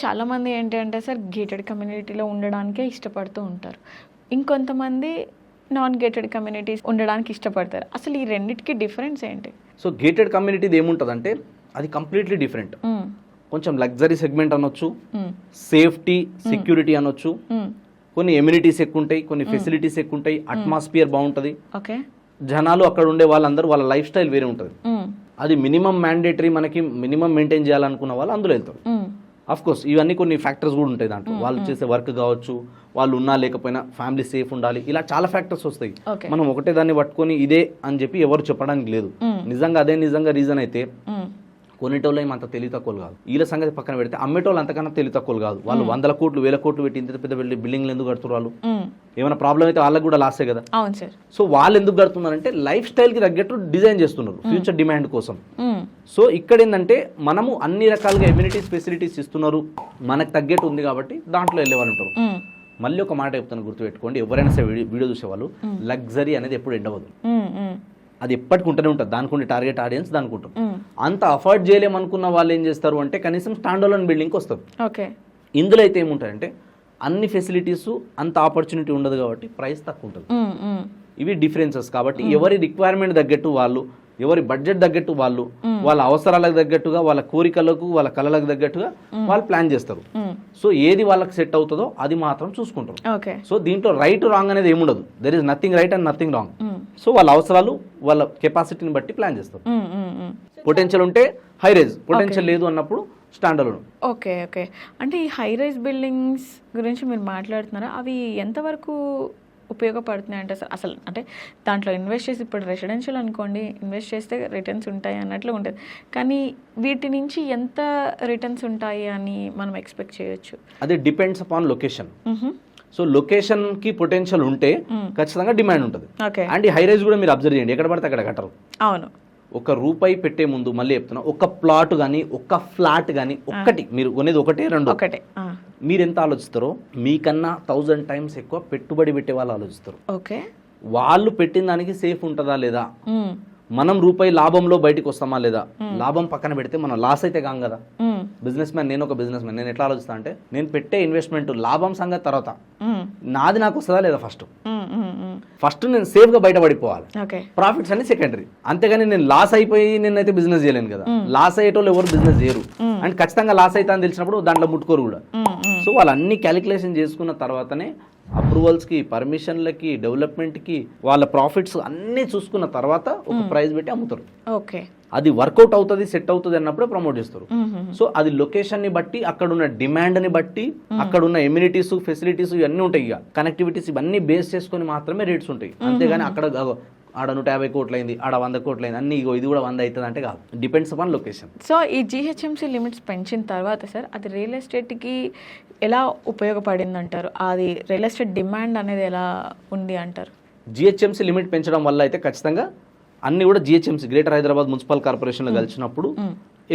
చాలామంది ఏంటి అంటే సార్ గేటెడ్ కమ్యూనిటీలో ఉండడానికే ఇష్టపడుతూ ఉంటారు. ఇంకొంతమంది నాన్ గేటెడ్ కమ్యూనిటీస్ ఉండడానికి ఇష్టపడతారు. అసలు ఈ రెండింటికి డిఫరెన్స్ ఏంటి? సో గేటెడ్ కమ్యూనిటీది ఏముంటుందంటే అది కంప్లీట్లీ డిఫరెంట్. కొంచెం లగ్జరీ సెగ్మెంట్ అనొచ్చు, సేఫ్టీ సెక్యూరిటీ అనొచ్చు, కొన్ని ఎమ్యూనిటీస్ ఎక్కువ ఉంటాయి, కొన్ని ఫెసిలిటీస్ ఎక్కువ ఉంటాయి, అట్మాస్ఫియర్ బాగుంటుంది, జనాలు అక్కడ ఉండే వాళ్ళందరూ వాళ్ళ లైఫ్ స్టైల్ వేరే ఉంటుంది. అది మినిమం మ్యాండేటరీ, మనకి మినిమం మెయింటైన్ చేయాలనుకున్న వాళ్ళు అందులో వెళ్తారు. అఫ్ కోర్స్ ఇవన్నీ కొన్ని ఫ్యాక్టర్స్ కూడా ఉంటాయి దాంట్లో. వాళ్ళు చేసే వర్క్ కావచ్చు, వాళ్ళు ఉన్నా లేకపోయినా ఫ్యామిలీ సేఫ్ ఉండాలి, ఇలా చాలా ఫ్యాక్టర్స్ వస్తాయి. మనం ఒకటే దాన్ని పట్టుకొని ఇదే అని చెప్పి ఎవరు చెప్పడానికి లేదు. నిజంగా అదే నిజంగా రీజన్ అయితే కొనేటోళ్ళు ఏమంత తెలివి తక్కువలు కాదు. వీళ్ళ సంగతి పక్కన పెడితే అమ్మేటోళ్ళు అంతకన్నా తెలివి తక్కువలు కాదు. వాళ్ళు 100 కోట్లు 1000 కోట్లు పెట్టి ఇంత పెద్ద బిల్డింగ్లు ఎందుకు కడుతున్నారు? వాళ్ళు ఏమైనా ప్రాబ్లం అయితే వాళ్ళకి కూడా లాసే కదా. సో వాళ్ళు ఎందుకు కడుతున్నారంటే లైఫ్ స్టైల్ కి తగ్గట్టు డిజైన్ చేస్తున్నారు ఫ్యూచర్ డిమాండ్ కోసం. సో ఇక్కడ ఏంటంటే మనము అన్ని రకాలుగా ఎమ్యూనిటీస్ ఫెసిలిటీస్ ఇస్తున్నారు, మనకు తగ్గట్టు ఉంది కాబట్టి దాంట్లో వెళ్ళే వాళ్ళు ఉంటారు. మళ్ళీ ఒక మాట చెప్తాను, గుర్తుపెట్టుకోండి, ఎవరైనా సరే వీడియో చూసేవాళ్ళు, లగ్జరీ అనేది ఎప్పుడు ఎండవదు. అది ఎప్పటికి ఉంటూనే ఉంటుంది. దానికి ఉండే టార్గెట్ ఆడియన్స్ దానికి ఉంటుంది. అంత అఫోర్డ్ చేయలేమనుకున్న వాళ్ళు ఏం చేస్తారు అంటే కనీసం స్టాండ్ అలోన్ బిల్డింగ్కి వస్తారు. ఇందులో అయితే ఏముంటాయంటే అన్ని ఫెసిలిటీస్, అంత ఆపర్చునిటీ ఉండదు కాబట్టి ప్రైస్ తక్కువ ఉంటుంది. ఇవి డిఫరెన్సెస్. కాబట్టి ఎవరి రిక్వైర్మెంట్ తగ్గట్టు వాళ్ళు, ఎవరి బడ్జెట్ తగ్గట్టు వాళ్ళు, వాళ్ళ అవసరాలకు తగ్గట్టుగా, వాళ్ళ కోరికలకు, వాళ్ళ కళలకు తగ్గట్టుగా వాళ్ళు ప్లాన్ చేస్తారు. సో ఏది వాళ్ళకి సెట్ అవుతుందో అది మాత్రం చూసుకుంటారు. సో దీంట్లో రైట్ రాంగ్ అనేది ఏముండదు. There is nothing right and nothing wrong. So వాళ్ళ అవసరాలు, వాళ్ళ కెపాసిటీని బట్టి ప్లాన్ చేస్తారు. పొటెన్షియల్ ఉంటే హై రైజ్, పొటెన్షియల్ లేదు అన్నప్పుడు స్టాండ్ అలోన్. ఓకే. అంటే ఈ హై రైజ్ బిల్డింగ్స్ గురించి మీరు మాట్లాడుతున్నారా? అవి ఎంతవరకు ఉపయోగపడుతున్నాయి అంటే అసలు అంటే దాంట్లో ఇన్వెస్ట్ చేసి, ఇప్పుడు రెసిడెన్షియల్ అనుకోండి, ఇన్వెస్ట్ చేస్తే రిటర్న్స్ ఉంటాయి అన్నట్లు ఉంటుంది, కానీ వీటి నుంచి ఎంత రిటర్న్స్ ఉంటాయి అని మనం ఎక్స్పెక్ట్ చేయొచ్చు? అది depends upon location. So location కి పొటెన్షియల్ ఉంటే ఖచ్చితంగా డిమాండ్ ఉంటుంది. అండ్ ఈ హై రైజ్ కూడా మీరు అబ్జర్వ్ చేయండి, ఎక్కడ పడితే అక్కడ కట్టరు. అవును. ₹1 పెట్టే ముందు మళ్ళీ చెప్తున్నా, ఒక ప్లాట్ కానీ, ఒక ఫ్లాట్ కానీ, ఒక్కటి మీరు కొనేది ఒకటే రెండు, మీరు ఎంత ఆలోచిస్తారో మీకన్నా 1000 టైమ్స్ ఎక్కువ పెట్టుబడి పెట్టే వాళ్ళు ఆలోచిస్తారు. వాళ్ళు పెట్టిన దానికి సేఫ్ ఉంటుందా లేదా, మనం రూపాయి లాభంలో బయటకు వస్తామా లేదా, లాభం పక్కన పెడితే మనం లాస్ అయితే కాం కదా. బిజినెస్ మ్యాన్, నేను ఒక బిజినెస్ మ్యాన్, నేను ఎట్లా ఆలోచిస్తా అంటే నేను పెట్టే ఇన్వెస్ట్మెంట్ లాభం సంగతి తర్వాత నాది నాకు వస్తుందా లేదా, ఫస్ట్ నేను సేఫ్ గా బయటపడిపోవాలి, ప్రాఫిట్స్ అన్ని సెకండరీ. అంతేగాని నేను లాస్ అయిపోయి నేనైతే బిజినెస్ చేయలేను కదా. లాస్ అయ్యేటోళ్ళు ఎవరు బిజినెస్ చేయరు, అండ్ ఖచ్చితంగా లాస్ అవుతా అని తెలిసినప్పుడు దాంట్లో ముట్టుకోరు కూడా. సో వాళ్ళు అన్ని క్యాలిక్యులేషన్ చేసుకున్న తర్వాతనే అప్రూవల్స్కి, పర్మిషన్లకి, డెవలప్మెంట్కి, వాళ్ళ ప్రాఫిట్స్ అన్నీ చూసుకున్న తర్వాత ఒక ప్రైస్ పెట్టి అమ్ముతారు. అది వర్కౌట్ అవుతుంది, సెట్ అవుతుంది అన్నప్పుడే ప్రమోట్ చేస్తారు. సో అది లొకేషన్ ని బట్టి, అక్కడ ఉన్న డిమాండ్ ని బట్టి, అక్కడ ఉన్న ఎమ్యూనిటీస్ ఫెసిలిటీస్ ఇవన్నీ ఉంటాయి, ఇక కనెక్టివిటీస్ ఇవన్నీ బేస్ చేసుకుని మాత్రమే రేట్స్ ఉంటాయి. అంతేగాని అక్కడ ఆడ 150 కోట్లు అయింది, ఆడ 100 కోట్లు అయింది, అన్ని ఇది కూడా 100 అవుతుంది అంటే కాదు. Depends upon location. సో ఈ జిహెచ్ఎంసీ లిమిట్స్ పెంచిన తర్వాత సార్ అది రియల్ ఎస్టేట్కి ఎలా ఉపయోగపడింది అంటారు? అది రియల్ ఎస్టేట్ డిమాండ్ అనేది ఎలా ఉంది అంటారు? జిహెచ్ఎంసీ లిమిట్ పెంచడం వల్ల అయితే ఖచ్చితంగా అన్ని కూడా జిహెచ్ఎంసీ, గ్రేటర్ హైదరాబాద్ మున్సిపల్ కార్పొరేషన్లో కలిసినప్పుడు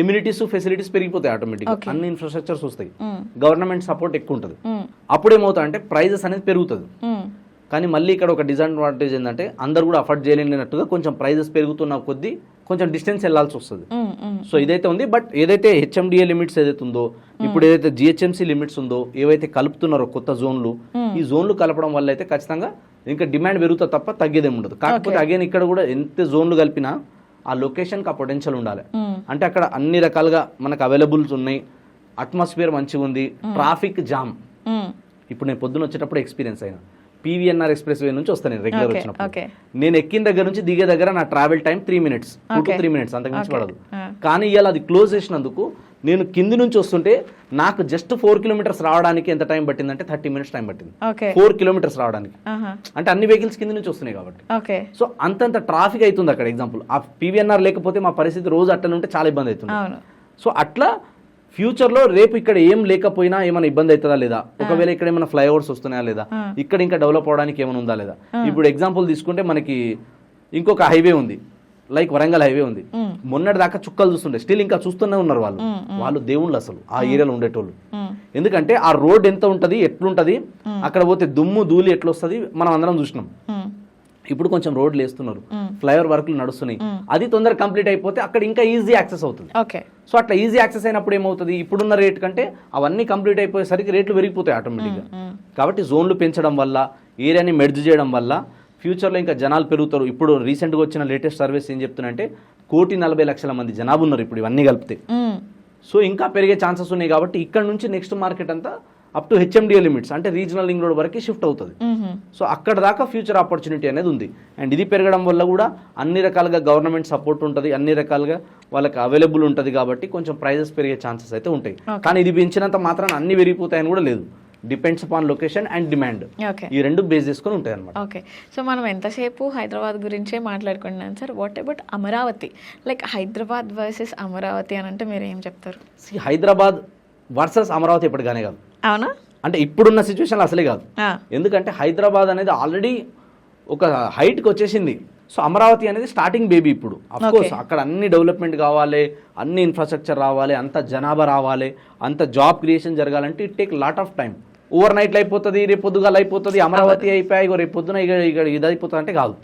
ఎమ్యూనిటీస్ ఫెసిలిటీస్ పెరిగిపోతాయి ఆటోమేటిక్గా, అన్ని ఇన్ఫ్రాస్ట్రక్చర్స్ వస్తాయి, గవర్నమెంట్ సపోర్ట్ ఎక్కువ ఉంటుంది. అప్పుడు ఏమవుతుంది అంటే ప్రైజెస్ అనేది పెరుగుతుంది. కానీ మళ్ళీ ఇక్కడ ఒక డిసడ్వాంటేజ్ ఏంటంటే అందరు కూడా అఫోర్డ్ చేయలేనట్టుగా కొంచెం ప్రైజెస్ పెరుగుతున్న కొద్దీ కొంచెం డిస్టెన్స్ వెళ్ళాల్సి వస్తుంది. సో ఇదైతే ఉంది. బట్ ఏదైతే హెచ్ఎండిఏ లిమిట్స్ ఏదైతే ఉందో, ఇప్పుడు ఏదైతే జిహెచ్ఎంసీ లిమిట్స్ ఉందో, ఏవైతే కలుపుతున్నారో కొత్త జోన్లు, ఈ జోన్లు కలపడం వల్ల అయితే ఖచ్చితంగా ఇంకా డిమాండ్ పెరుగుతుంది తప్ప తగ్గేదేమి ఉండదు. కాకపోతే అగైన్ ఇక్కడ కూడా ఎంత జోన్లు కలిపినా ఆ లొకేషన్కి ఆ పొటెన్షియల్ ఉండాలి. అంటే అక్కడ అన్ని రకాలుగా మనకు అవైలబుల్స్ ఉన్నాయి, అట్మాస్ఫియర్ మంచిగా ఉంది, ట్రాఫిక్ జామ్. ఇప్పుడు నేను పొద్దున వచ్చేటప్పుడు ఎక్స్పీరియన్స్ అయినా, PVNR ఎక్స్ప్రెస్ వే నుంచి వస్తాను నేను రెగ్యులర్ వచ్చినప్పుడు. నేను ఎక్కిన దగ్గర నుంచి దిగే దగ్గర నా travel time 3 minutes, 2 to 3 minutes, అంతకు మించి పడదు. కానీ ఇవాళ అది క్లోజ్ చేసినందుకు నేను కింది నుంచి వస్తుంటే నాకు జస్ట్ 4 kilometers రావడానికి ఎంత టైం పట్టిందంటే 30 minutes టైం పట్టింది. 4 kilometers రావడానికి, అంటే అన్ని వెహికల్స్ కింది నుంచి వస్తున్నాయి కాబట్టి. సో అంతంత ట్రాఫిక్ అవుతుంది అక్కడ. ఎగ్జాంపుల్, ఆ PVNR లేకపోతే మా పరిస్థితి రోజు అట్లా ఉంటే చాలా ఇబ్బంది అవుతుంది. సో అట్లా ఫ్యూచర్లో రేపు ఇక్కడ ఏం లేకపోయినా ఏమైనా ఇబ్బంది అవుతుందా లేదా, ఒకవేళ ఇక్కడ ఏమైనా ఫ్లైఓవర్స్ వస్తున్నాయా లేదా, ఇక్కడ ఇంకా డెవలప్ అవడానికి ఏమైనా ఉందా లేదా. ఇప్పుడు ఎగ్జాంపుల్ తీసుకుంటే మనకి ఇంకొక హైవే ఉంది, లైక్ వరంగల్ హైవే ఉంది. మొన్నటి దాకా చుక్కలు చూస్తుండే, స్టిల్ ఇంకా చూస్తూనే ఉన్నారు వాళ్ళు దేవుళ్ళు అసలు ఆ ఏరియాలో ఉండేటోళ్ళు. ఎందుకంటే ఆ రోడ్ ఎంత ఉంటది, ఎట్లుంటది, అక్కడ పోతే దుమ్ము ధూళి ఎట్లొస్తుంది మనం అందరం చూసినాం. ఇప్పుడు కొంచెం రోడ్లు వేస్తున్నారు, ఫ్లైఓవర్ వర్క్లు నడుస్తున్నాయి, అది తొందరగా కంప్లీట్ అయిపోతే అక్కడ ఇంకా ఈజీ యాక్సెస్ అవుతుంది. ఓకే. సో అట్లా ఈజీ యాక్సెస్ అయినప్పుడు ఏమవుతుంది, ఇప్పుడున్న రేట్ కంటే అవన్నీ కంప్లీట్ అయిపోయేసరికి రేట్లు పెరిగిపోతాయి ఆటోమేటిక్గా. కాబట్టి జోన్లు పెంచడం వల్ల, ఏరియాని మెర్జ్ చేయడం వల్ల ఫ్యూచర్లో ఇంకా జనాలు పెరుగుతారు. ఇప్పుడు రీసెంట్గా వచ్చిన లేటెస్ట్ సర్వీస్ ఏం చెప్తున్నాయంటే 1,40,00,000 మంది జనాభా ఉన్నారు ఇప్పుడు ఇవన్నీ కలిపితే. సో ఇంకా పెరిగే ఛాన్సెస్ ఉన్నాయి. కాబట్టి ఇక్కడ నుంచి నెక్స్ట్ మార్కెట్ అంతా అప్ టు హెచ్ఎండిఏ లిమిట్స్ అంటే రీజనల్ లింక్ రోడ్ వరకు షిఫ్ట్ అవుతుంది. సో అక్కడ దాకా ఫ్యూచర్ ఆపర్చునిటీ అనేది ఉంది. అండ్ ఇది పెరగడం వల్ల కూడా అన్ని రకాలుగా గవర్నమెంట్ సపోర్ట్ ఉంటుంది, అన్ని రకాలుగా వాళ్ళకి అవైలబుల్ ఉంటుంది. కాబట్టి కొంచెం ప్రైజెస్ పెరిగే ఛాన్సెస్ అయితే ఉంటాయి. కానీ ఇది పెంచినంత మాత్రాన అన్ని పెరిగిపోతాయని కూడా లేదు. Depends upon location and demand, ఈ రెండు బేస్ చేసుకొని ఉంటాయి అనమాట. ఓకే. సో మనం ఎంతసేపు హైదరాబాద్ గురించే మాట్లాడుకుంటున్నాం sir. What about Amaravati? Like Hyderabad versus Amaravati అని అంటే మీరు ఏం చెప్తారు? హైదరాబాద్ వర్సెస్ అమరావతి ఎప్పటిగానే కాదు. అవునా? అంటే ఇప్పుడున్న సిచ్యువేషన్లో అసలే కాదు. ఎందుకంటే హైదరాబాద్ అనేది ఆల్రెడీ ఒక హైట్కి వచ్చేసింది. సో అమరావతి అనేది స్టార్టింగ్ బేబీ ఇప్పుడు. అఫ్కోర్స్ అక్కడ అన్ని డెవలప్మెంట్ కావాలి, అన్ని ఇన్ఫ్రాస్ట్రక్చర్ రావాలి, అంత జనాభా రావాలి, అంత జాబ్ క్రియేషన్ జరగాలంటే it take lot of time. Over నైట్లో అయిపోతుంది, రేపు పొద్దుగాల అయిపోతుంది, అమరావతి అయిపోయి రేపు పొద్దున ఇక ఇది అయిపోతుంది అంటే కాదు.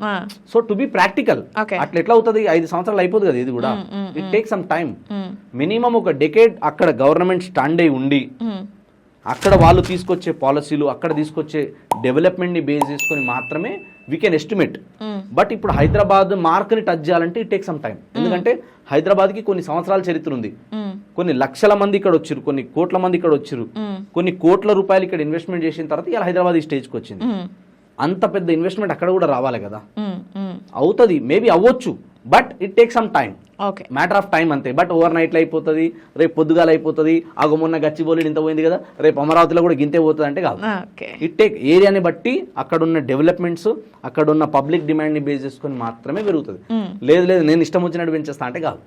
సో టు బి ప్రాక్టికల్ అట్లా ఎట్లా అవుతుంది, 5 సంవత్సరాలు అయిపోతుంది కదా ఇది కూడా. It take some time. Minimum ఒక డెకేడ్ అక్కడ గవర్నమెంట్ స్టాండ్ అయి ఉండి, అక్కడ వాళ్ళు తీసుకొచ్చే పాలసీలు, అక్కడ తీసుకొచ్చే డెవలప్మెంట్ని బేస్ చేసుకొని మాత్రమే వీ కెన్ ఎస్టిమేట్. బట్ ఇప్పుడు హైదరాబాద్ మార్క్ని టచ్ చేయాలంటే ఇట్ టేక్ సమ్ టైం. ఎందుకంటే హైదరాబాద్కి కొన్ని సంవత్సరాల చరిత్ర ఉంది, కొన్ని లక్షల మంది ఇక్కడ వచ్చారు, కొన్ని కోట్ల మంది ఇక్కడ వచ్చారు, కొన్ని కోట్ల రూపాయలు ఇక్కడ ఇన్వెస్ట్మెంట్ చేసిన తర్వాత ఇలా హైదరాబాద్ ఈ స్టేజ్కి వచ్చింది. అంత పెద్ద ఇన్వెస్ట్మెంట్ అక్కడ కూడా రావాలి కదా. అవుతుంది, మేబీ అవ్వచ్చు, but it take some time. Matter of time అంతే. బట్ ఓవర్ నైట్లో అయిపోతుంది, రేపు పొద్దుగాల అయిపోతుంది, మొన్న గచ్చిబౌలి ఇంత పోయింది కదా, రేపు అమరావతిలో కూడా గింతే పోతుంది అంటే కాదు. ఇట్ టేక్ ఏరియాని బట్టి, అక్కడున్న డెవలప్మెంట్స్, అక్కడున్న పబ్లిక్ డిమాండ్ని బేస్ చేసుకొని మాత్రమే పెరుగుతుంది. లేదు నేను ఇష్టం వచ్చినట్టు పెంచేస్తా అంటే కాదు.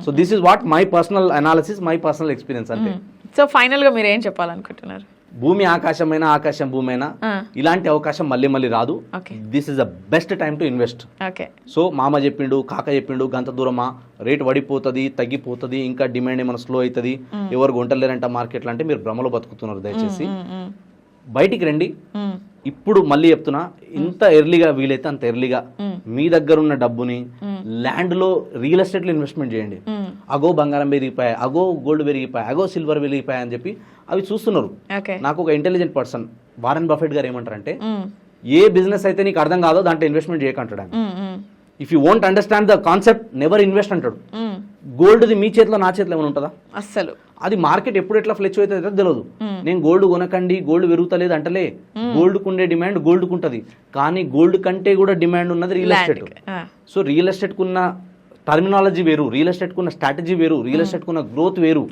So this is what my personal analysis, my personal experience అంటే. సో ఫైనల్గా మీరు ఏం చెప్పాలనుకుంటున్నారు? భూమి ఆకాశమైనా, ఆకాశం భూమైనా ఇలాంటి అవకాశం మళ్ళీ రాదు. This is the best time to invest. So మామ చెప్పిండు, కాక చెప్పిండు, గంత దూరమా, రేట్ పడిపోతుంది, తగ్గిపోతుంది, ఇంకా డిమాండ్ ఏమైనా స్లో అవుతుంది, ఎవరు కొంటలేరంట మార్కెట్లో అంటే మీరు భ్రమలో బతుకుతున్నారు. దయచేసి బయటికి రండి. ఇప్పుడు మళ్ళీ చెప్తున్నా, ఇంత ఎర్లీగా వీలైతే అంత ఎర్లీగా మీ దగ్గర ఉన్న డబ్బుని ల్యాండ్లో, రియల్ ఎస్టేట్లో ఇన్వెస్ట్మెంట్ చేయండి. అగో బంగారం పెరిగిపోయాయి, అగో గోల్డ్ పెరిగిపోయాయి, అగో సిల్వర్ పెరిగిపోయాయి అని చెప్పి అవి చూస్తున్నారు. నాకు ఒక ఇంటెలిజెంట్ పర్సన్ వారెన్ బఫెట్ గారు ఏమంటారంటే, ఏ బిజినెస్ అయితే నీకు అర్థం కాదో దాంట్లో ఇన్వెస్ట్మెంట్ చేయకంటాడు ఆయన. If you won't understand the concept, never invest అంటాడు. గోల్డ్ది మీ చేతిలో నా చేతిలో ఏమైనా ఉంటుందా? అస్సలు. అది మార్కెట్ ఎప్పుడు ఎట్లా ఫ్లెచ్ అవుతుందో తెలియదు. నేను గోల్డ్ కొనకండి, గోల్డ్ పెరుగుతలేదు అంటలే. గోల్డ్కు ఉండే డిమాండ్ గోల్డ్కు ఉంటుంది, కానీ గోల్డ్ కంటే కూడా డిమాండ్ ఉన్నది రియల్ ఎస్టేట్. సో రియల్ ఎస్టేట్కు ఉన్న టర్మినాలజీ వేరు, రియల్ ఎస్టేట్కు ఉన్న స్ట్రాటజీ వేరు, రియల్ ఎస్టేట్కు ఉన్న గ్రోత్ వేరు.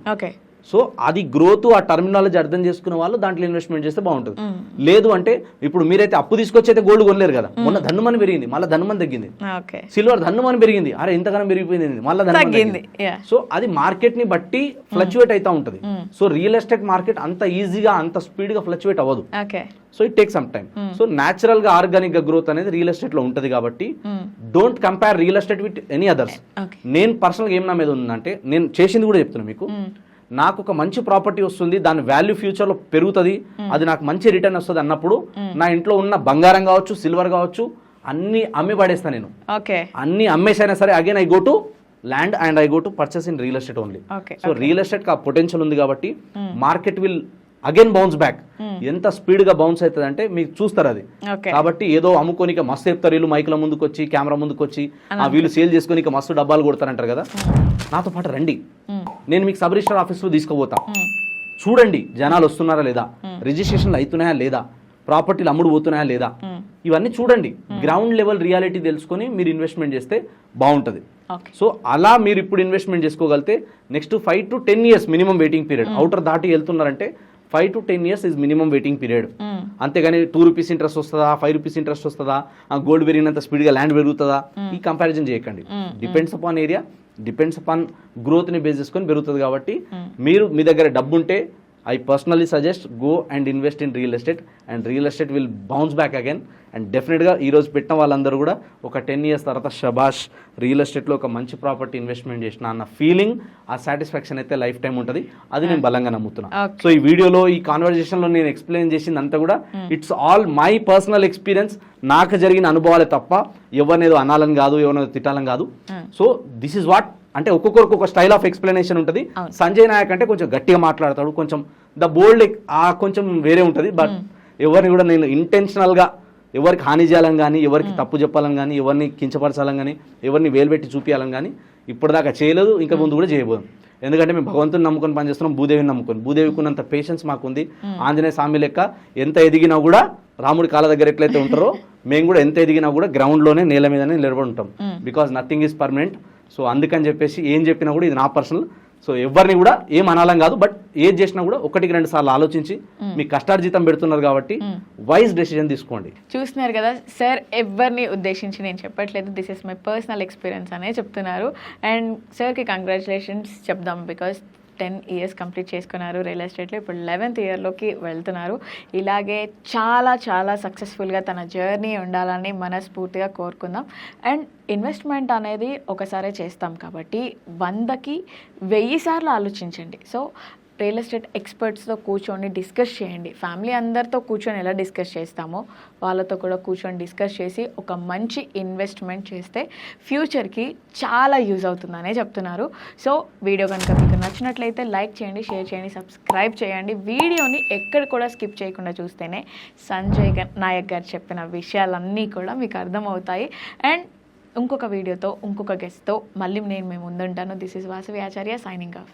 సో అది గ్రోత్, ఆ టర్మినాలజీ అర్థం చేసుకున్న వాళ్ళు దాంట్లో ఇన్వెస్ట్మెంట్ చేస్తే బాగుంటుంది. లేదు అంటే ఇప్పుడు మీరైతే అప్పు తీసుకొచ్చి అయితే గోల్డ్ కొనలేరు కదా. మొన్న ధనుమని పెరిగింది, మళ్ళీ ధనుమని తగ్గింది. సిల్వర్ ధనుమని పెరిగింది, అరే ఇంతగానం పెరిగిపోయింది, మళ్ళీ తగ్గింది. సో అది మార్కెట్ ని బట్టి ఫ్లక్చువేట్ అవుతా ఉంటుంది. సో రియల్ ఎస్టేట్ మార్కెట్ అంత ఈజీగా, అంత స్పీడ్ గా ఫ్లక్చువేట్ అవ్వదు. So it take some time. So natural గా, ఆర్గానిక్ గా గ్రోత్ అనేది రియల్ ఎస్టేట్ లో ఉంటది. కాబట్టి don't compare real estate with any others. నేను పర్సనల్ గా ఏం నా మీద ఉందంటే, నేను చేసింది కూడా చెప్తున్నా మీకు. నాకు ఒక మంచి ప్రాపర్టీ వస్తుంది, దాని వాల్యూ ఫ్యూచర్లో పెరుగుతుంది, అది నాకు మంచి రిటర్న్ వస్తుంది అన్నప్పుడు నా ఇంట్లో ఉన్న బంగారం కావచ్చు, సిల్వర్ కావచ్చు, అన్ని అమ్మి పడేస్తాను నేను. అన్ని అమ్మేసైనా సరే again I go to land and I go to purchase in real estate only. So real estate ఆ పొటెన్షియల్ ఉంది కాబట్టి market will again bounce back. ఎంత స్పీడ్ గా బౌన్స్ అవుతుంది అంటే మీకు చూస్తారు అది. కాబట్టి ఏదో అమ్ముకోనిక మస్తు చెప్తారు వీళ్ళు, మైకుల ముందుకు వచ్చి, కెమెరా ముందుకు వచ్చి, వీళ్ళు సేల్ చేసుకొని మస్తు డబ్బాలు కొడతారంటారు కదా. నాతో పాటు రండి, నేను మీకు సబ్ రిజిస్టర్ ఆఫీస్లో తీసుకుపోతా. చూడండి జనాలు వస్తున్నారా లేదా, రిజిస్ట్రేషన్లు అవుతున్నాయా లేదా, ప్రాపర్టీలు అమ్ముడు పోతున్నాయా లేదా, ఇవన్నీ చూడండి. గ్రౌండ్ లెవెల్ రియాలిటీ తెలుసుకొని మీరు ఇన్వెస్ట్మెంట్ చేస్తే బాగుంటుంది. సో అలా మీరు ఇప్పుడు ఇన్వెస్ట్మెంట్ చేసుకోగలిగితే next 5 to 10 years minimum waiting period. Outer దాటి వెళ్తున్నారంటే 5 to 10 years is minimum waiting period. అంతేగాని 2 rupees ఇంట్రెస్ట్ వస్తుందా, 5 rupees ఇంట్రెస్ట్ వస్తుందా, గోల్డ్ పెరిగినంత స్పీడ్గా ల్యాండ్ పెరుగుతుందా, ఈ కంపారిజన్ చేయకండి. Depends upon area, depends upon గ్రోత్ని బేస్ చేసుకొని పెరుగుతుంది. కాబట్టి మీరు మీ దగ్గర డబ్బు ఉంటే I personally suggest go and invest in real estate, and real estate will bounce back again. And డెఫినెట్గా ఈరోజు పెట్టిన వాళ్ళందరూ కూడా ఒక 10 years తర్వాత షబాష్ రియల్ ఎస్టేట్లో ఒక మంచి ప్రాపర్టీ ఇన్వెస్ట్మెంట్ చేసిన అన్న ఫీలింగ్, ఆ సాటిస్ఫాక్షన్ అయితే లైఫ్ టైం ఉంటుంది. అది నేను బలంగా నమ్ముతున్నాను. సో ఈ వీడియోలో, ఈ కాన్వర్జేషన్లో నేను ఎక్స్ప్లెయిన్ చేసింది అంతా కూడా it's all my personal experience, నాకు జరిగిన అనుభవాలే తప్ప ఎవరినేదో అనాలని కాదు, ఎవరినేదో తిట్టాలని కాదు. సో దిస్ ఈజ్ వాట్, అంటే ఒక్కొక్కరికి ఒక స్టైల్ ఆఫ్ ఎక్స్ప్లెనేషన్ ఉంటుంది. సంజయ్ నాయక్ అంటే కొంచెం గట్టిగా మాట్లాడతాడు, కొంచెం ద బోల్డ్ కొంచెం వేరే ఉంటుంది. బట్ ఎవరిని కూడా నేను ఇంటెన్షనల్గా ఎవరికి హాని చేయాలని కానీ, ఎవరికి తప్పు చెప్పాలని కానీ, ఎవరిని కించపరచాలని కానీ, ఎవరిని వేలు పెట్టి చూపించాలని కానీ ఇప్పటిదాకా చేయలేదు, ఇంకా ముందు కూడా చేయబోదు. ఎందుకంటే మేము భగవంతుని నమ్ముకొని పనిచేస్తున్నాం, భూదేవిని నమ్ముకొని. భూదేవికి ఉన్నంత పేషెన్స్ మాకుంది. ఆంజనేయ స్వామి లెక్క ఎంత ఎదిగినా కూడా, రాముడి కాళ్ళ దగ్గర ఎట్లయితే ఉంటారో మేము కూడా ఎంత ఎదిగినా కూడా గ్రౌండ్లోనే, నేల మీదనే నిలబడి ఉంటాం. Because nothing is permanent. So అందుకని చెప్పేసి ఏం చెప్పినా కూడా ఇది నా పర్సనల్. సో ఎవరిని కూడా ఏం అనాలం కాదు, బట్ ఏది చేసినా కూడా 1-2 సార్లు ఆలోచించి, మీ కష్టార్జితం పెడుతున్నారు కాబట్టి వైజ్ డెసిజన్ తీసుకోండి. చూస్తున్నారు కదా సార్, ఎవరిని ఉద్దేశించి నేను చెప్పట్లేదు, this is my personal experience అనే చెప్తున్నారు. అండ్ సార్కి కంగ్రాచులేషన్స్ చెప్దాం, బికాస్ 10 years కంప్లీట్ చేసుకున్నారు రియల్ ఎస్టేట్లో, ఇప్పుడు 11th yearలోకి వెళ్తున్నారు. ఇలాగే చాలా చాలా సక్సెస్ఫుల్గా తన జర్నీ ఉండాలని మనస్ఫూర్తిగా కోరుకుందాం. అండ్ ఇన్వెస్ట్మెంట్ అనేది ఒకసారి చేస్తాం కాబట్టి 100కి 1000 సార్లు ఆలోచించండి. సో రియల్ ఎస్టేట్ ఎక్స్పర్ట్స్తో కూర్చొని డిస్కస్ చేయండి. ఫ్యామిలీ అందరితో కూర్చొని ఎలా డిస్కస్ చేస్తామో వాళ్ళతో కూడా కూర్చొని డిస్కస్ చేసి ఒక మంచి ఇన్వెస్ట్మెంట్ చేస్తే ఫ్యూచర్కి చాలా యూజ్ అవుతుందనే చెప్తున్నారు. సో వీడియో కనుక మీకు నచ్చినట్లయితే లైక్ చేయండి, షేర్ చేయండి, సబ్స్క్రైబ్ చేయండి. వీడియోని ఎక్కడ కూడా స్కిప్ చేయకుండా చూస్తేనే సంజయ్ నాయక్ గారు చెప్పిన విషయాలన్నీ కూడా మీకు అర్థమవుతాయి. అండ్ ఇంకొక వీడియోతో, ఇంకొక గెస్ట్తో మళ్ళీ నేను మేము ముందుంటాను. This is Vasavi Acharya signing of.